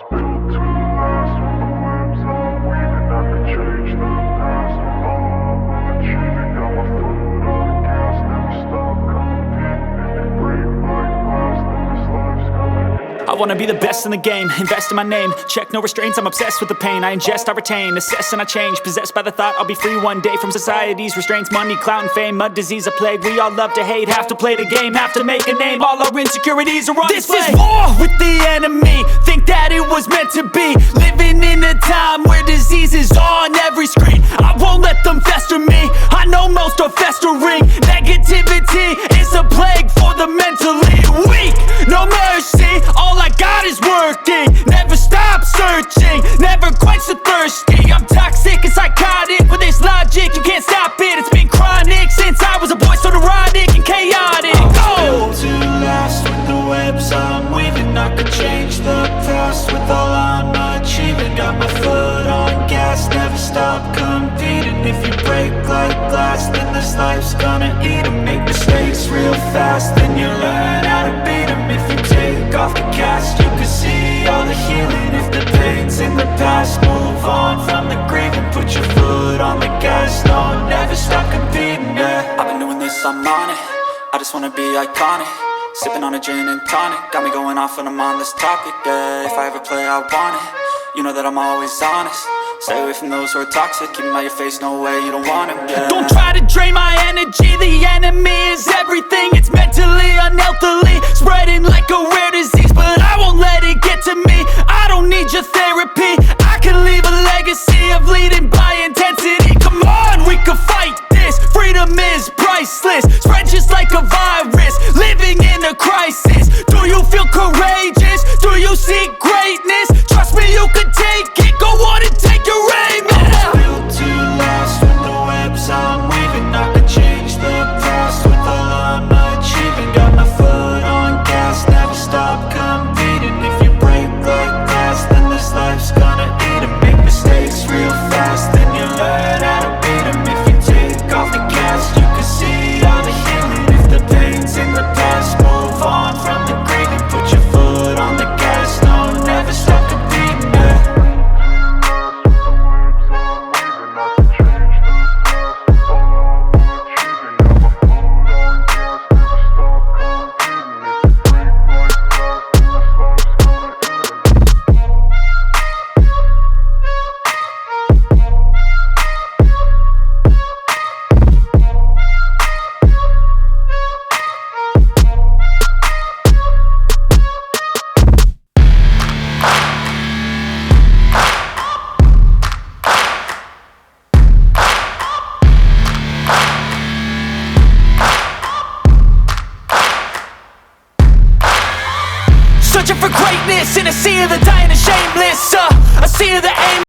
was built to last. With the webs I'm weaving, I could change the past. With all I'm achieving, got my foot on gas. Never stop competing. If you break like glass, then this life's gonna end. I wanna be the best in the game, invest in my name. Check no restraints, I'm obsessed with the pain. I ingest, I retain, assess and I change. Possessed by the thought I'll be free one day from society's restraints. Money, clout and fame, mud, disease, a plague. We all love to hate, have to play the game, have to make a name. All our insecurities are on display. This is war with the enemy, think that it was meant to be. Living in a time where disease is on every screen. I won't let them fester me, I know most are festering. Negativity is a plague for the mentally weak. No mercy, all I got is working. Never stop searching, never quench the thirsty. I'm toxic and psychotic, with this logic you can't stop it. It's been chronic since I was a boy, so neurotic and chaotic. Built to last. With the webs I'm weaving, I could change the past. With all I'm achieving, got my foot on gas. Never stop competing. If you break like glass, then this life's gonna eat 'em. Make mistakes real fast, then you learn how to beat 'em. If you take off the cast, you can see all the healing. If the pain's in the past, move on from the grave and put your foot on the gas. No, never stop competing, yeah. I've been doing this, I'm on it. I just wanna be iconic. Sipping on a gin and tonic, got me going off when I'm on this topic, yeah. If I ever play, I want it. You know that I'm always honest. Stay away from those who are toxic. Keep them out your face, no way, you don't want them, yeah. Don't try to drain my energy, the enemy is everything. It's mentally, unhealthily, spreading like a rare disease. But I won't let it get to me, I don't need your therapy. I can leave a legacy of leading by intensity. Come on, we can fight this, freedom is priceless. Spread just like a virus, living in a crisis. Do you feel courageous? Do you seek greatness? Trust me, you can take it, go on and take your aim, yeah. Built to last. With the webs I'm weaving, I could change the past. With all I'm achieving, got my foot on gas. Never stop competing. If you break like glass, then this life's gonna eat 'em. Make mistakes real fast, then you learn how to beat 'em. If you take off the cast, you can see all the healing. If the pain's in the past, move on from the grave and put your foot on the gas. No, never stop competing, yeah. Searching for greatness in a sea of the dying and shameless, a sea of the aim.